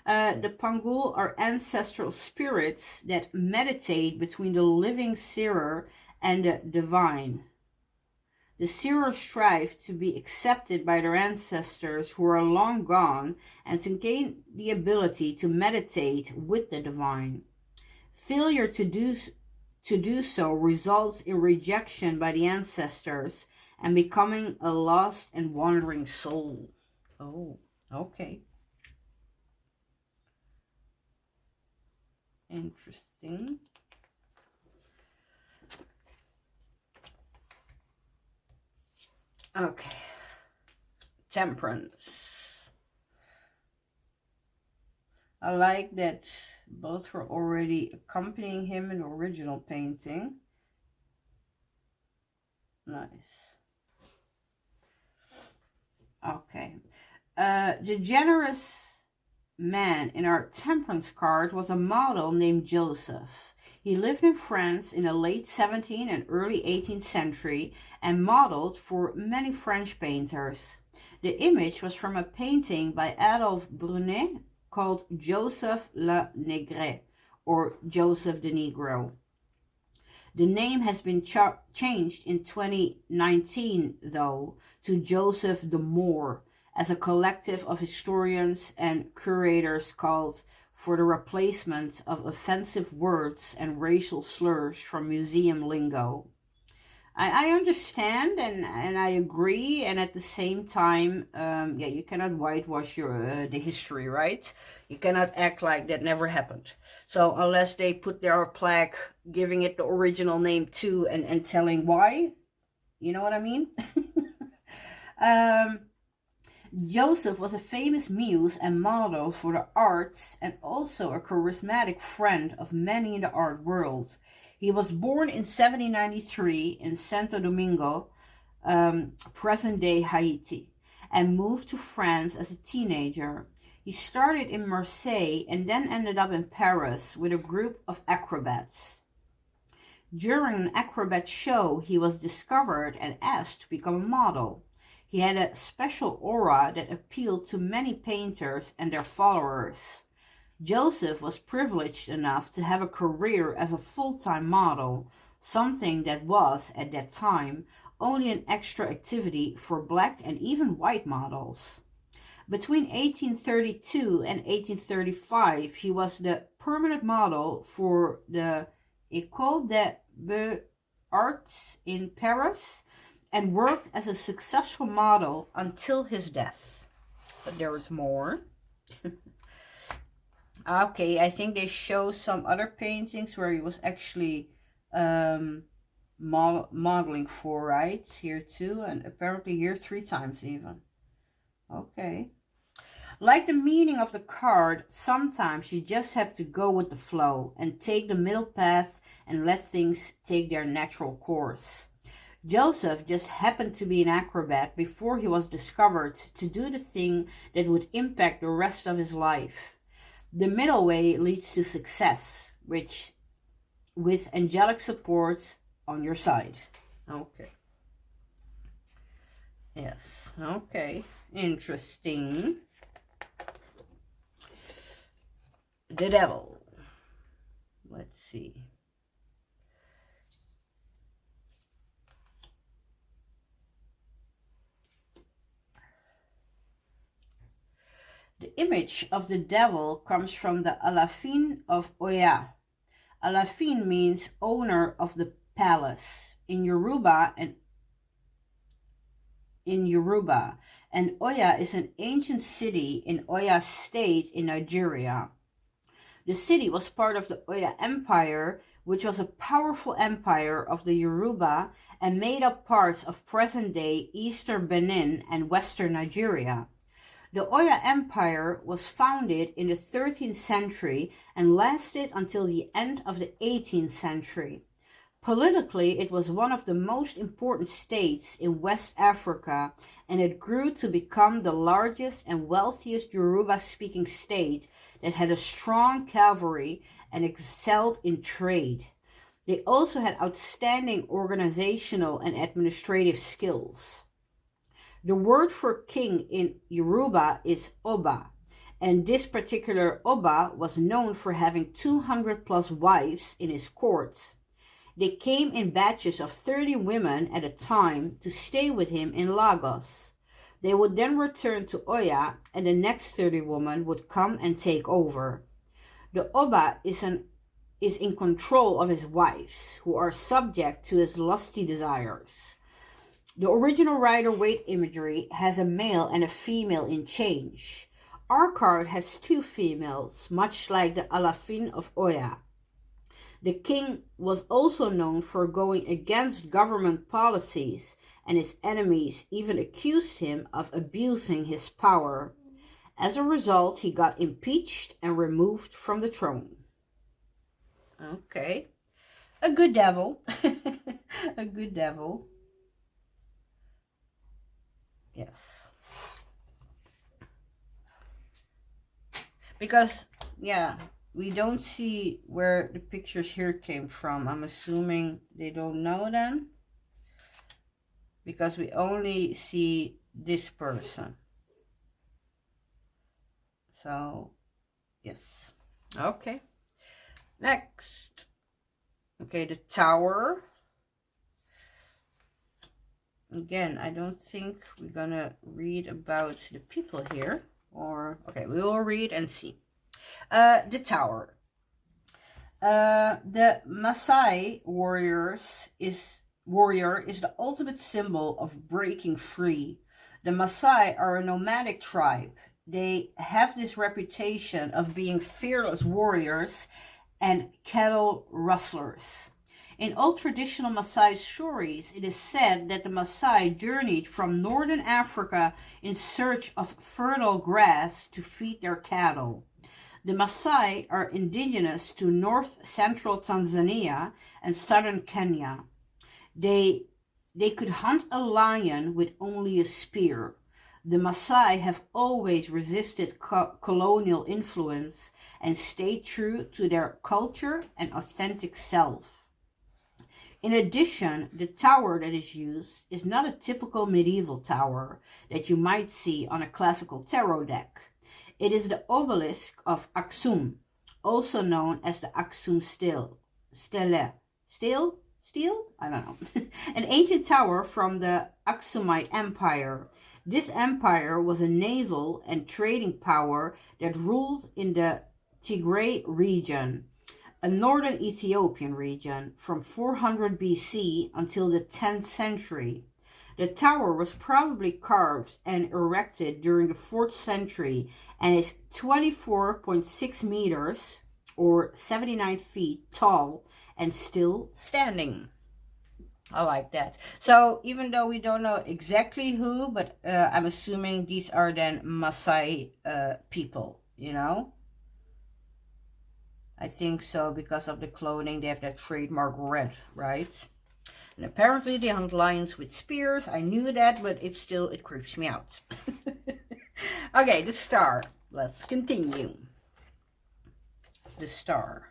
The Pangul are ancestral spirits that meditate between the living Serer and the divine. The Serer strive to be accepted by their ancestors who are long gone and to gain the ability to meditate with the divine. Failure to do so results in rejection by the ancestors and becoming a lost and wandering soul. Oh, okay. Interesting. Okay. Temperance. I like that both were already accompanying him in the original painting. Nice. Okay. The generous man in our temperance card was a model named Joseph. He lived in France in the late 17th and early 18th century and modeled for many French painters. The image was from a painting by Adolphe Brunet called Joseph le Negre, or Joseph the Negro. The name has been changed in 2019, though, to Joseph the Moor, as a collective of historians and curators called for the replacement of offensive words and racial slurs from museum lingo. I understand and I agree, and at the same time, yeah, you cannot whitewash your the history, right? You cannot act like that never happened. So unless they put their plaque giving it the original name too and telling why, you know what I mean? Joseph was a famous muse and model for the arts and also a charismatic friend of many in the art world. He was born in 1793 in Santo Domingo, present-day Haiti, and moved to France as a teenager. He started in Marseille and then ended up in Paris with a group of acrobats. During an acrobat show, he was discovered and asked to become a model. He had a special aura that appealed to many painters and their followers. Joseph was privileged enough to have a career as a full-time model, something that was, at that time, only an extra activity for black and even white models. Between 1832 and 1835, he was the permanent model for the École des Beaux-Arts in Paris and worked as a successful model until his death. But there is more. Okay, I think they show some other paintings where he was actually modeling for, right? Here too, and apparently here 3 times even. Okay. Like the meaning of the card, sometimes you just have to go with the flow and take the middle path and let things take their natural course. Joseph just happened to be an acrobat before he was discovered to do the thing that would impact the rest of his life. The middle way leads to success, which with angelic support on your side. Okay. Yes, okay. Interesting. The devil. Let's see. The image of the devil comes from the Alafin of Oya. Alafin means owner of the palace in Yoruba, and Oya is an ancient city in Oya State in Nigeria. The city was part of the Oya Empire, which was a powerful empire of the Yoruba and made up parts of present-day Eastern Benin and Western Nigeria. The Oya Empire was founded in the 13th century and lasted until the end of the 18th century. Politically, it was one of the most important states in West Africa, and it grew to become the largest and wealthiest Yoruba-speaking state that had a strong cavalry and excelled in trade. They also had outstanding organizational and administrative skills. The word for king in Yoruba is Oba, and this particular Oba was known for having 200 plus wives in his court. They came in batches of 30 women at a time to stay with him in Lagos. They would then return to Oya, and the next 30 women would come and take over. The Oba is in control of his wives, who are subject to his lusty desires. The original Rider-Waite imagery has a male and a female in change. Our card has 2 females, much like the Alafin of Oya. The king was also known for going against government policies, and his enemies even accused him of abusing his power. As a result, he got impeached and removed from the throne. Okay. A good devil. A good devil. Yes. Because, yeah, we don't see where the pictures here came from. I'm assuming they don't know then, because we only see this person. So, yes. Okay. Next. Okay, the tower. Again, I don't think we're gonna read about the people here. Or, okay, we will read and see. The tower. The Maasai warrior is the ultimate symbol of breaking free. The Maasai are a nomadic tribe. They have this reputation of being fearless warriors and cattle rustlers. In all traditional Maasai stories, it is said that the Maasai journeyed from northern Africa in search of fertile grass to feed their cattle. The Maasai are indigenous to north-central Tanzania and southern Kenya. They could hunt a lion with only a spear. The Maasai have always resisted colonial influence and stayed true to their culture and authentic self. In addition, the tower that is used is not a typical medieval tower that you might see on a classical tarot deck. It is the obelisk of Aksum, also known as the Aksum Stele? I don't know. An ancient tower from the Aksumite Empire. This empire was a naval and trading power that ruled in the Tigray region, a northern Ethiopian region, from 400 BC until the 10th century. The tower was probably carved and erected during the 4th century and is 24.6 meters or 79 feet tall and still standing. I like that. So even though we don't know exactly who, but I'm assuming these are then Maasai people, you know? I think so, because of the clothing, they have that trademark red, right? And apparently they hunt lions with spears. I knew that, but it creeps me out. Okay, the star. Let's continue. The star.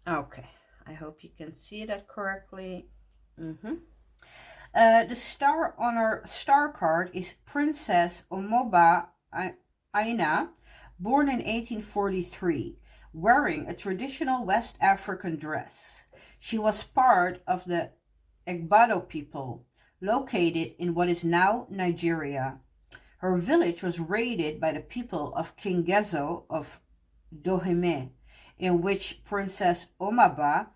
Okay, I hope you can see that correctly. The star on our star card is Princess Omoba Aina, born in 1843, wearing a traditional West African dress. She was part of the Egbado people, located in what is now Nigeria. Her village was raided by the people of King Gezo of Dohime, in which Princess Omaba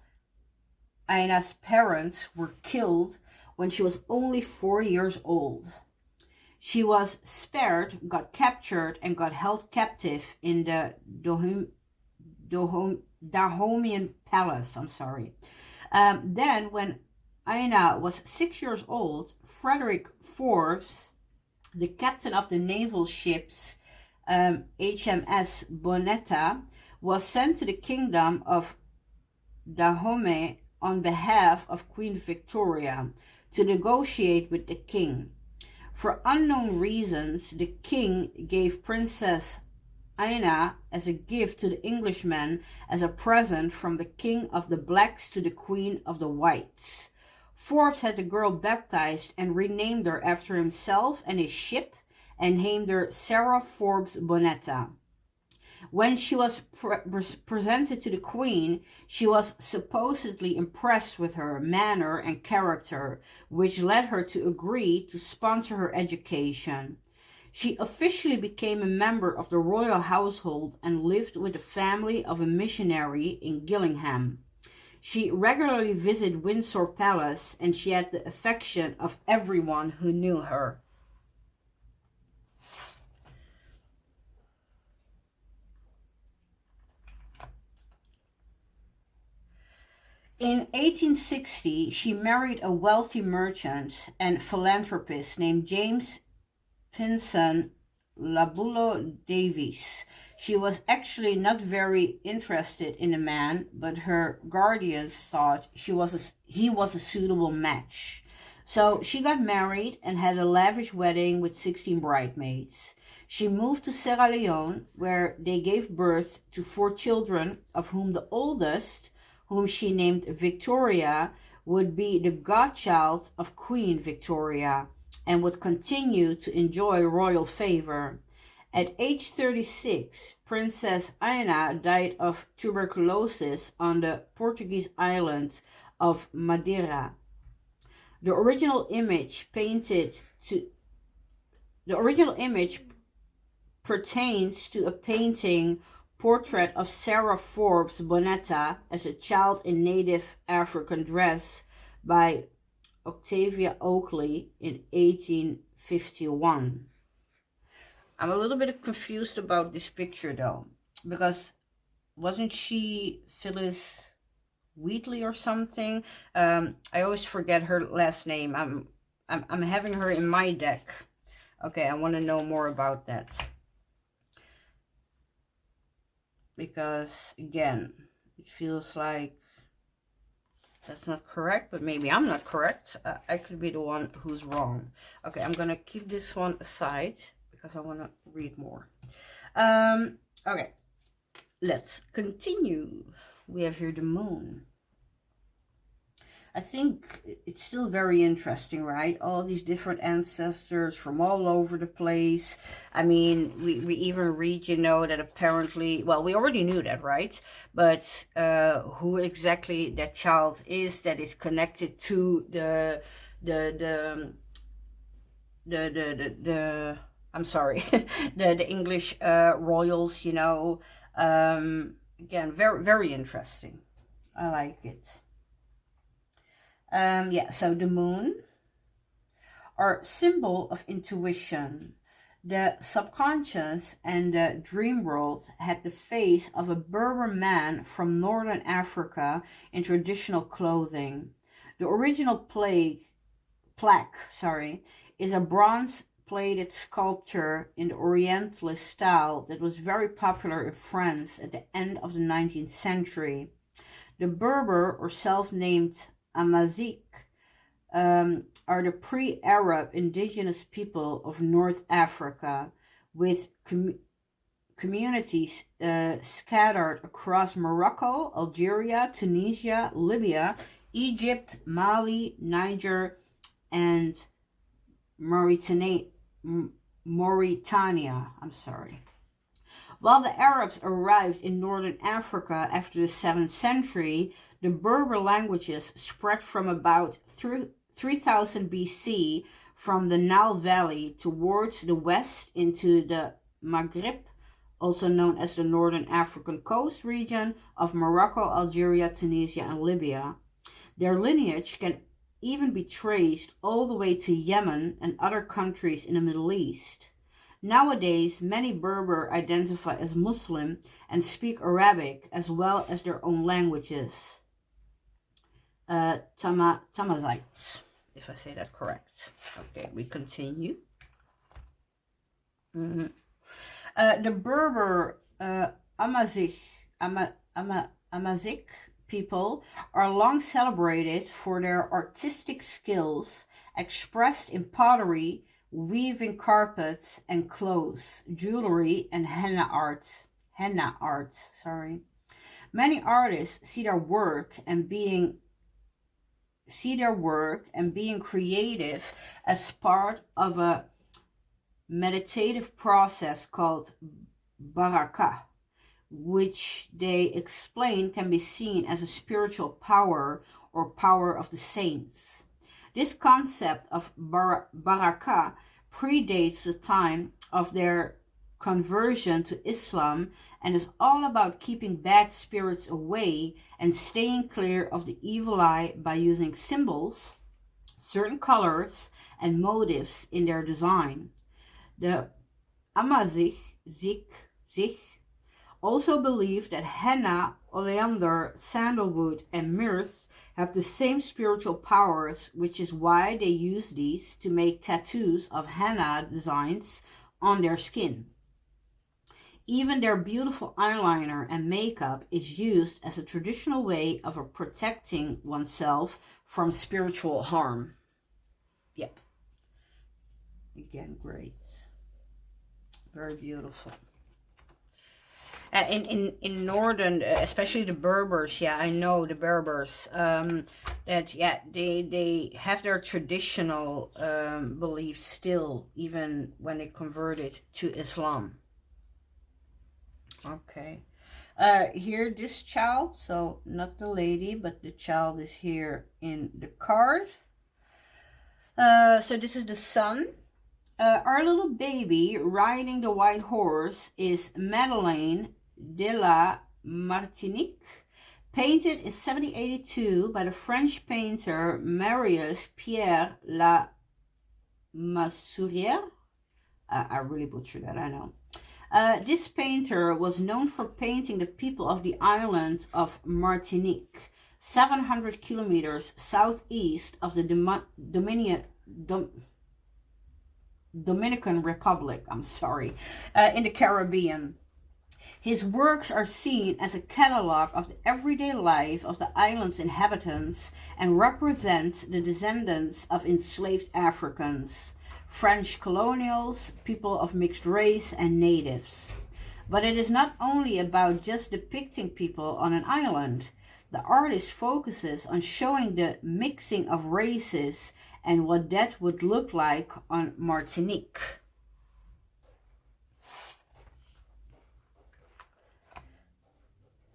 Aina's parents were killed when she was only 4 years old. She was spared, got captured, and got held captive in the Dahomean palace. Then, when Aina was 6 years old, Frederick Forbes, the captain of the naval ships HMS Bonetta, was sent to the kingdom of Dahomey on behalf of Queen Victoria to negotiate with the king. For unknown reasons, the king gave Princess Aina as a gift to the Englishmen as a present from the king of the blacks to the queen of the whites. Forbes had the girl baptized and renamed her after himself and his ship, and named her Sarah Forbes Bonetta. When she was presented to the queen, she was supposedly impressed with her manner and character, which led her to agree to sponsor her education. She officially became a member of the royal household and lived with the family of a missionary in Gillingham. She regularly visited Windsor Palace, and she had the affection of everyone who knew her. In 1860, she married a wealthy merchant and philanthropist named James Pinson Labulo Davies. She was actually not very interested in the man, but her guardians thought he was a suitable match. So she got married and had a lavish wedding with 16 bridesmaids. She moved to Sierra Leone, where they gave birth to 4 children, of whom the oldest, whom she named Victoria, would be the godchild of Queen Victoria and would continue to enjoy royal favor. At age 36, Princess Aina died of tuberculosis on the Portuguese island of Madeira. The original image pertains to a painting portrait of Sarah Forbes Bonetta as a child in native African dress by Octavia Oakley in 1851. I'm a little bit confused about this picture though, because wasn't she Phyllis Wheatley or something? I always forget her last name. I'm having her in my deck. Okay, I want to know more about that. Because again, it feels like That's not correct, but maybe I'm not correct. I could be the one who's wrong. Okay, I'm gonna keep this one aside because I want to read more. Okay, let's continue. We have here the moon. I think it's still very interesting, right? All these different ancestors from all over the place. I mean, we even read, you know, that apparently, well, we already knew that, right? But who exactly that child is that is connected to the I'm sorry, the English royals, you know. Again, very, very interesting. I like it. Yeah, so the moon, our symbol of intuition. The subconscious and the dream world had the face of a Berber man from northern Africa in traditional clothing. The original plaque, is a bronze-plated sculpture in the Orientalist style that was very popular in France at the end of the 19th century. The Berber, or self-named Amazigh, are the pre-Arab indigenous people of North Africa, with communities scattered across Morocco, Algeria, Tunisia, Libya, Egypt, Mali, Niger, and Mauritania. While the Arabs arrived in northern Africa after the 7th century, the Berber languages spread from about 3000 BC from the Nile Valley towards the west into the Maghreb, also known as the Northern African Coast region of Morocco, Algeria, Tunisia, and Libya. Their lineage can even be traced all the way to Yemen and other countries in the Middle East. Nowadays, many Berber identify as Muslim and speak Arabic as well as their own languages. Tamazites, if I say that correct. Okay, we continue. The Berber Amazigh people are long celebrated for their artistic skills expressed in pottery, weaving carpets and clothes, jewelry, and henna art. Many artists see their work and being creative as part of a meditative process called baraka, which they explain can be seen as a spiritual power or power of the saints. This concept of baraka predates the time of their conversion to Islam and is all about keeping bad spirits away and staying clear of the evil eye by using symbols, certain colors, and motifs in their design. The Amazigh also believe that henna, oleander, sandalwood, and myrrh have the same spiritual powers, which is why they use these to make tattoos of henna designs on their skin. Even their beautiful eyeliner and makeup is used as a traditional way of protecting oneself from spiritual harm. Yep. Again, great. Very beautiful. In northern, especially the Berbers, yeah, I know the Berbers, that, yeah, they have their traditional beliefs still, even when they converted to Islam. Okay. Here, this child, so not the lady, but the child is here in the card. So this is the sun. Our little baby riding the white horse is Madeleine de la Martinique, painted in 1782 by the French painter Marius Pierre La Masurière. I really butchered that, I know. This painter was known for painting the people of the island of Martinique, 700 kilometers southeast of the Dominican Republic, in the Caribbean. His works are seen as a catalogue of the everyday life of the island's inhabitants and represents the descendants of enslaved Africans, French colonials, people of mixed race, and natives. But it is not only about just depicting people on an island. The artist focuses on showing the mixing of races and what that would look like on Martinique.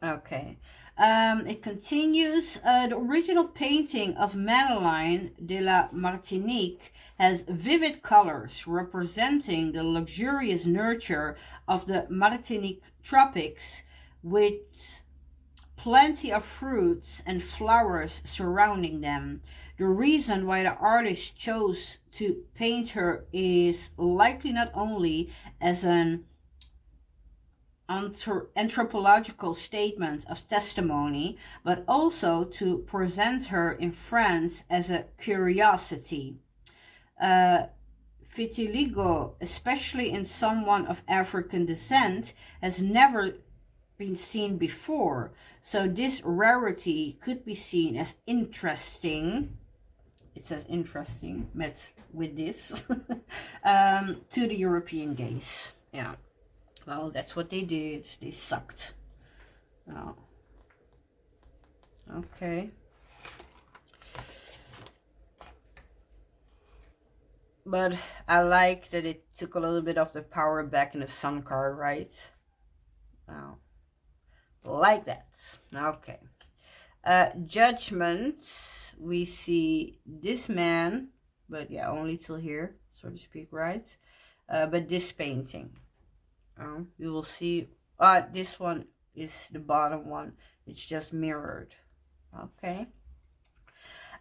Okay, it continues. The original painting of Madeleine de la Martinique has vivid colors representing the luxurious nurture of the Martinique tropics with plenty of fruits and flowers surrounding them. The reason why the artist chose to paint her is likely not only as an anthropological statement of testimony, but also to present her in France as a curiosity. Vitiligo, especially in someone of African descent, has never been seen before, so this rarity could be seen as interesting. It says interesting with this to the European gaze. Yeah. Well, that's what they did. They sucked. Oh. Okay. But I like that it took a little bit of the power back in the sun card, right? Oh. Like that. Okay. Judgment. We see this man, but yeah, only till here, so to speak, right? But this painting. You will see, this one is the bottom one. It's just mirrored. Okay.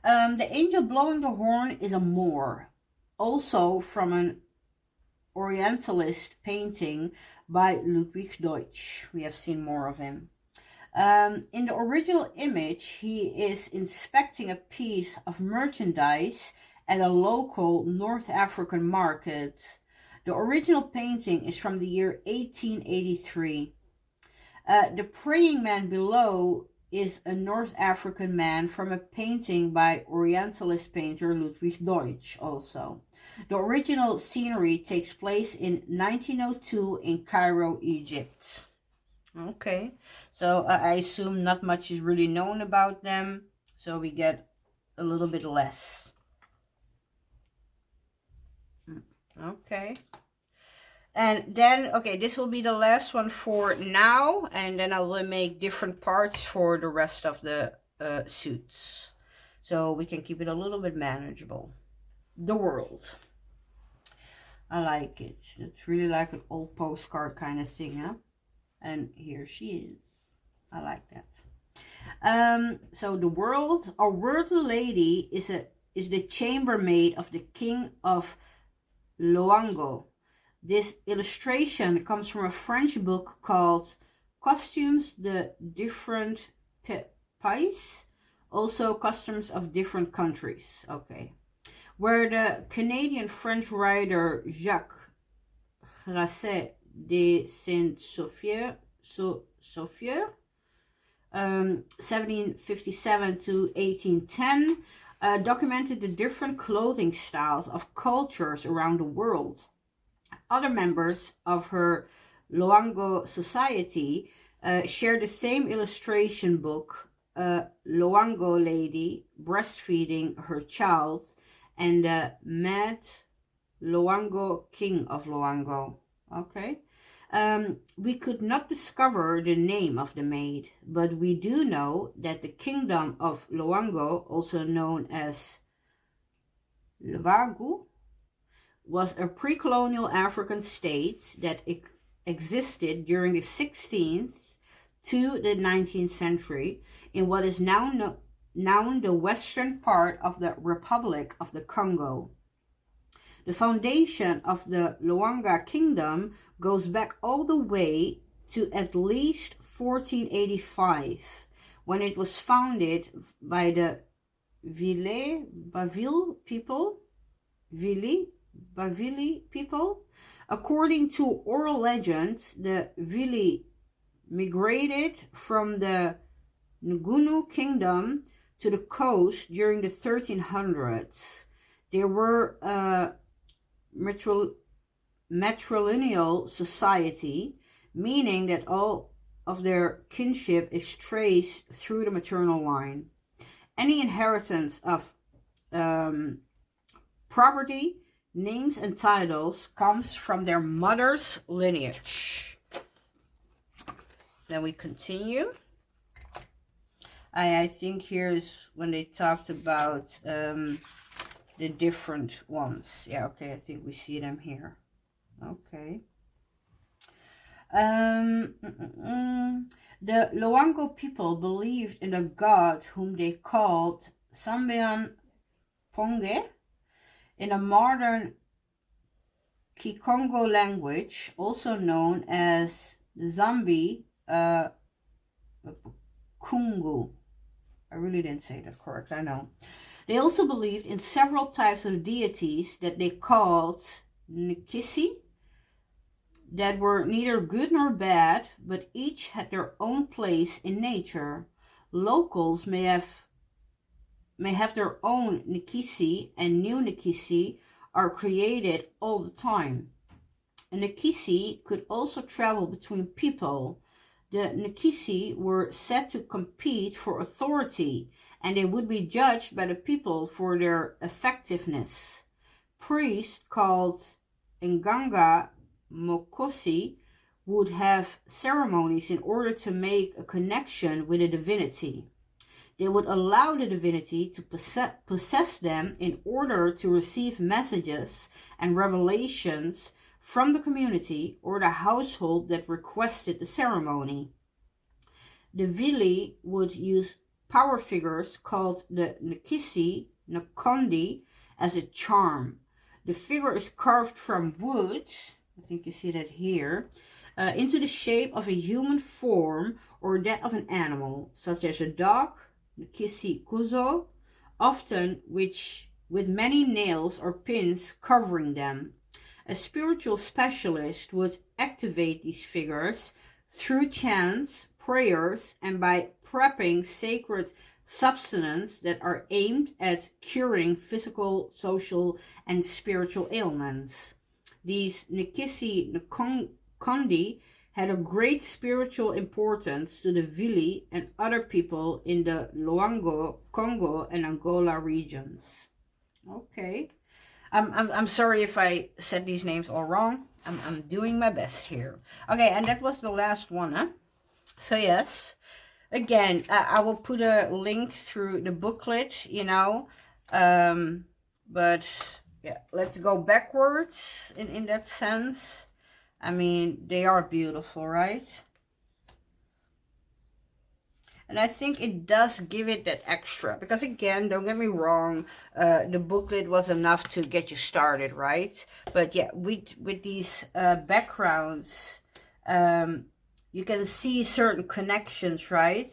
The angel blowing the horn is a Moor, also from an Orientalist painting by Ludwig Deutsch. We have seen more of him. In the original image, he is inspecting a piece of merchandise at a local North African market. The original painting is from the year 1883. The praying man below is a North African man from a painting by Orientalist painter Ludwig Deutsch also. The original scenery takes place in 1902 in Cairo, Egypt. Okay, so I assume not much is really known about them, so we get a little bit less. Okay. And then, okay, this will be the last one for now, and then I will make different parts for the rest of the suits, so we can keep it a little bit manageable. The world. I like it. It's really like an old postcard kind of thing, huh? And here she is. I like that. So the world, our worldly lady is the chambermaid of the king of Loango. This illustration comes from a French book called Costumes de Different Pays, also Customs of Different Countries. Okay. Where the Canadian-French writer Jacques Grasset de Saint-Sauveur, 1757 to 1810, documented the different clothing styles of cultures around the world. Other members of her Loango society share the same illustration book, Loango Lady Breastfeeding Her Child, and the Mad Loango King of Loango. Okay. We could not discover the name of the maid, but we do know that the kingdom of Loango, also known as Lwagu, was a pre-colonial African state that existed during the 16th to the 19th century in what is now the western part of the Republic of the Congo. The foundation of the Loanga Kingdom goes back all the way to at least 1485, when it was founded by the Bavili people. According to oral legends, the Vili migrated from the Ngunu kingdom to the coast during the 1300s. They were a matrilineal society, meaning that all of their kinship is traced through the maternal line. Any inheritance of property, names, and titles comes from their mother's lineage. Then we continue. I think here's when they talked about the different ones. Yeah, okay, I think we see them here. Okay. The Loango people believed in a god whom they called Sambean Ponge. In a modern Kikongo language, also known as Zambi Kungu. I really didn't say that correct, I know. They also believed in several types of deities that they called Nkisi, that were neither good nor bad, but each had their own place in nature. Locals may have their own Nkisi, and new Nkisi are created all the time. A Nkisi could also travel between people. The Nkisi were said to compete for authority, and they would be judged by the people for their effectiveness. Priests called Nganga Mokosi would have ceremonies in order to make a connection with a divinity. They would allow the divinity to possess them in order to receive messages and revelations from the community or the household that requested the ceremony. The Vili would use power figures called the Nkisi Nkondi as a charm. The figure is carved from wood, I think you see that here, into the shape of a human form or that of an animal, such as a dog, Nkisi Kuzo, often with many nails or pins covering them. A spiritual specialist would activate these figures through chants, prayers, and by prepping sacred substances that are aimed at curing physical, social, and spiritual ailments. These Nkisi Nkondi had a great spiritual importance to the Vili and other people in the Loango, Congo, and Angola regions. Okay. I'm sorry if I said these names all wrong. I'm doing my best here. Okay, and that was the last one, huh? So yes, again, I will put a link through the booklet, you know, but yeah, let's go backwards in that sense. I mean, they are beautiful, right? And I think it does give it that extra, because again, don't get me wrong, the booklet was enough to get you started, right? But yeah, with these backgrounds, you can see certain connections, right?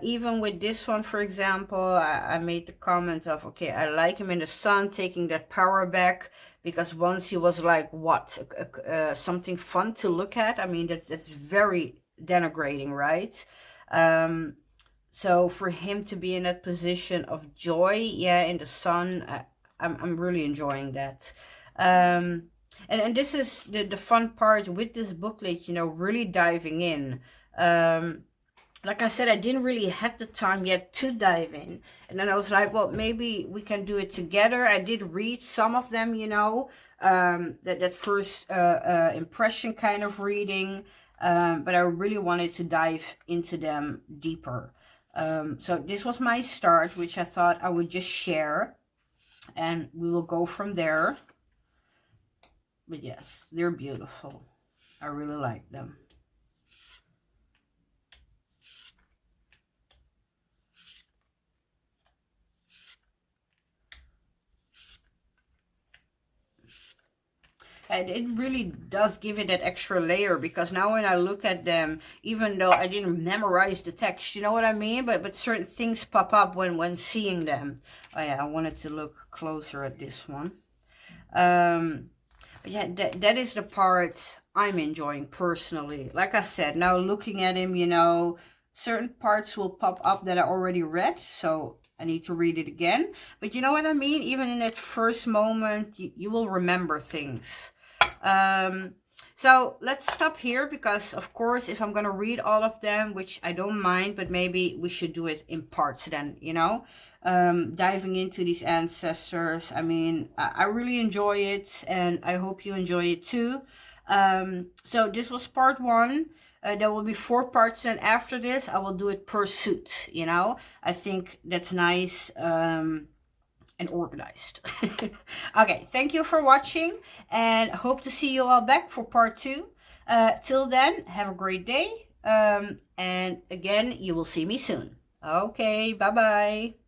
Even with this one, for example, I made the comment of, okay, I like him in the sun, taking that power back, because once he was like, what, something fun to look at? I mean, that's very denigrating, right? So for him to be in that position of joy, yeah, in the sun, I'm really enjoying that. And this is the fun part with this booklet, you know, really diving in. Like I said, I didn't really have the time yet to dive in. And then I was like, well, maybe we can do it together. I did read some of them, you know, that first impression kind of reading. But I really wanted to dive into them deeper. So this was my start, which I thought I would just share. And we will go from there. But yes, they're beautiful. I really like them. And it really does give it that extra layer, because now when I look at them, even though I didn't memorize the text, you know what I mean? But certain things pop up when seeing them. Oh yeah, I wanted to look closer at this one. Yeah, that is the part I'm enjoying personally. Like I said, now looking at him, you know, certain parts will pop up that I already read, so I need to read it again. But you know what I mean? Even in that first moment, you will remember things. So let's stop here because, of course, if I'm going to read all of them, which I don't mind, but maybe we should do it in parts then, you know, diving into these ancestors. I mean, I really enjoy it, and I hope you enjoy it too. So this was part 1. There will be 4 parts, and after this, I will do it per suit, you know. I think that's nice. And organized. Okay, thank you for watching, and hope to see you all back for part 2. Till then, have a great day, and again, you will see me soon. Okay, bye bye.